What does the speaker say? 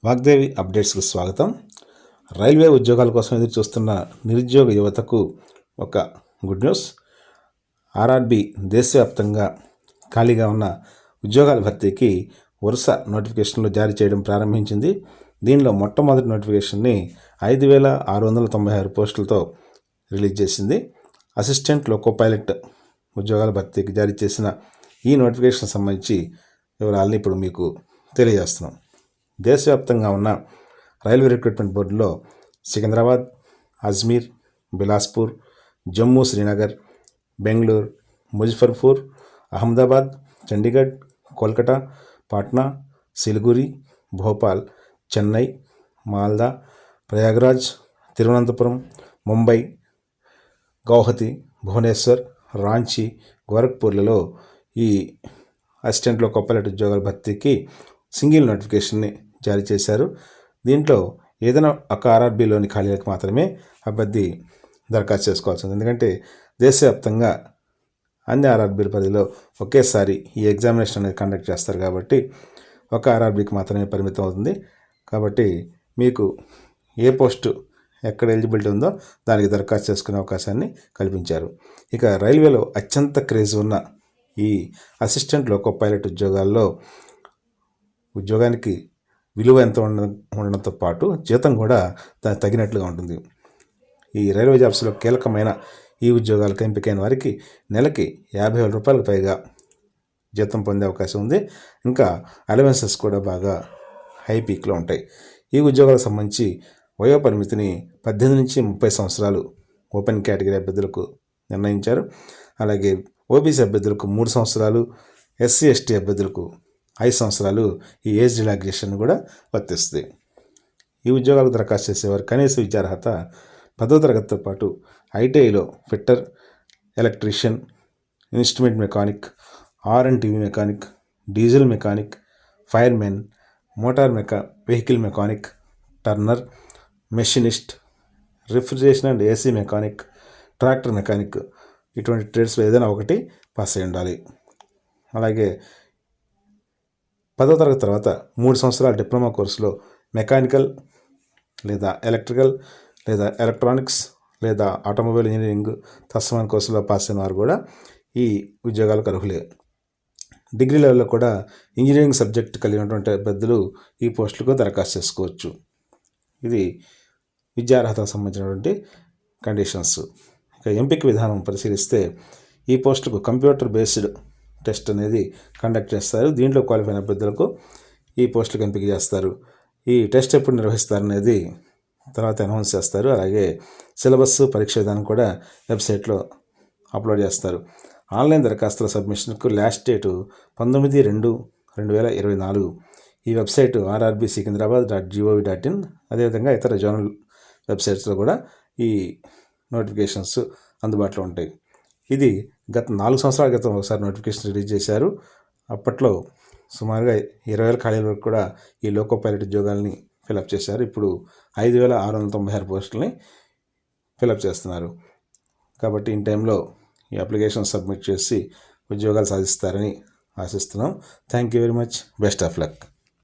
వాగ్దేవి అప్డేట్స్కు స్వాగతం. రైల్వే ఉద్యోగాల కోసం ఎదురు చూస్తున్న నిరుద్యోగ యువతకు ఒక గుడ్ న్యూస్. ఆర్ఆర్బి దేశవ్యాప్తంగా ఖాళీగా ఉన్న ఉద్యోగాల భర్తీకి వరుస నోటిఫికేషన్లు జారీ చేయడం ప్రారంభించింది. దీనిలో మొట్టమొదటి నోటిఫికేషన్ని 5,696 పోస్టులతో రిలీజ్ చేసింది. అసిస్టెంట్ లోకో పైలట్ ఉద్యోగాల భర్తీకి జారీ చేసిన ఈ నోటిఫికేషన్ సంబంధించి వివరాలని ఇప్పుడు మీకు తెలియజేస్తున్నాం. దేశవ్యాప్తంగా ఉన్న రైల్వే రిక్రూట్మెంట్ బోర్డులో సికింద్రాబాద్, అజ్మీర్, బిలాస్పూర్, జమ్మూ శ్రీనగర్, బెంగళూరు, ముజఫర్పూర్, అహ్మదాబాద్, చండీగఢ్, కోల్కతా, పాట్నా, సిలిగురి, భోపాల్, చెన్నై, మాల్దా, ప్రయాగ్రాజ్, తిరువనంతపురం, ముంబై, గౌహతి, భువనేశ్వర్, రాంచీ, గోరఖ్పూర్లలో ఈ అసిస్టెంట్ లోకో పైలట్ ఉద్యోగాల భర్తీకి సింగిల్ నోటిఫికేషన్ని జారీ చేశారు. దీంట్లో ఏదైనా ఒక ఆర్ఆర్బీలోని ఖాళీలకు మాత్రమే అభ్యర్థి దరఖాస్తు చేసుకోవాల్సింది. ఎందుకంటే దేశవ్యాప్తంగా అన్ని ఆర్ఆర్బీల పరిధిలో ఒకేసారి ఈ ఎగ్జామినేషన్ అనేది కండక్ట్ చేస్తారు కాబట్టి ఒక ఆర్ఆర్బీకి మాత్రమే పరిమితం అవుతుంది. కాబట్టి మీకు ఏ పోస్టు ఎక్కడ ఎలిజిబిలిటీ ఉందో దానికి దరఖాస్తు చేసుకునే అవకాశాన్ని కల్పించారు. ఇక రైల్వేలో అత్యంత క్రేజ్ ఉన్న ఈ అసిస్టెంట్ లోకో పైలట్ ఉద్యోగాల్లో ఉద్యోగానికి విలువ ఎంత ఉండడంతో పాటు జీతం కూడా దానికి తగినట్లుగా ఉంటుంది. ఈ రైల్వే జాబ్స్లో కీలకమైన ఈ ఉద్యోగాలకు ఎంపికైన వారికి నెలకి 50,000 రూపాయలకు పైగా జీతం పొందే అవకాశం ఉంది. ఇంకా అలవెన్సెస్ కూడా బాగా హై పీక్లో ఉంటాయి. ఈ ఉద్యోగాలకు సంబంధించి వయో పరిమితిని 18 నుంచి 30 సంవత్సరాలు ఓపెన్ కేటగిరీ అభ్యర్థులకు నిర్ణయించారు. అలాగే ఓబీసీ అభ్యర్థులకు 3 సంవత్సరాలు, ఎస్సీ ఎస్టీ అభ్యర్థులకు 5 సంవత్సరాలు ఈ ఏజ్ రిలాక్సేషన్ కూడా వర్తిస్తుంది. ఈ ఉద్యోగాలకు దరఖాస్తు చేసేవారు కనీస విద్యార్హత 10వ తరగతితో పాటు ఐటీఐలో fitter, electrician, instrument mechanic, R and TV mechanic, diesel mechanic, firemen, motor vehicle mechanic, turner, machinist, refrigeration and AC mechanic, tractor mechanic ఇటువంటి ట్రేడ్స్లో ఏదైనా ఒకటి పాస్ అయి ఉండాలి. అలాగే 10వ తరగతి తర్వాత 3 సంవత్సరాల డిప్లొమా కోర్సులో మెకానికల్ లేదా ఎలక్ట్రికల్ లేదా ఎలక్ట్రానిక్స్ లేదా ఆటోమొబైల్ ఇంజనీరింగ్ తత్సమాన కోర్సులో పాస్ అయిన వారు కూడా ఈ ఉద్యోగాలకు అర్హులే. డిగ్రీ లెవెల్లో కూడా ఇంజనీరింగ్ సబ్జెక్ట్ కలిగినటువంటి అభ్యర్థులు ఈ పోస్టులకు దరఖాస్తు చేసుకోవచ్చు. ఇది విద్యార్హతకు సంబంధించినటువంటి కండిషన్స్. ఇక ఎంపిక విధానం పరిశీలిస్తే ఈ పోస్టుకు కంప్యూటర్ బేస్డ్ టెస్ట్ అనేది కండక్ట్ చేస్తారు. దీంట్లో క్వాలిఫై అయిన అభ్యర్థులకు ఈ పోస్టులకు ఎంపిక చేస్తారు. ఈ టెస్ట్ ఎప్పుడు నిర్వహిస్తారనేది తర్వాత అనౌన్స్ చేస్తారు. అలాగే సిలబస్, పరీక్ష విధానం కూడా వెబ్సైట్లో అప్లోడ్ చేస్తారు. ఆన్లైన్ దరఖాస్తుల సబ్మిషన్కు లాస్ట్ డేటు 19/2/2024. ఈ వెబ్సైట్ rrbsikindrabad.gov.in అదేవిధంగా ఇతర జోనల్ వెబ్సైట్స్లో కూడా ఈ నోటిఫికేషన్స్ అందుబాటులో ఉంటాయి. ఇది గత 4 సంవత్సరాల క్రితం ఒకసారి నోటిఫికేషన్ రిలీజ్ చేశారు. అప్పట్లో సుమారుగా 20,000 ఖాళీల వరకు కూడా ఈ లోకో పైలట్ ఉద్యోగాల్ని ఫిలప్ చేశారు. ఇప్పుడు 5,696 పోస్టులని ఫిలప్ చేస్తున్నారు. కాబట్టి ఇన్ టైంలో ఈ అప్లికేషన్ సబ్మిట్ చేసి ఉద్యోగాలు సాధిస్తారని ఆశిస్తున్నాం. Thank you very much. Best of luck.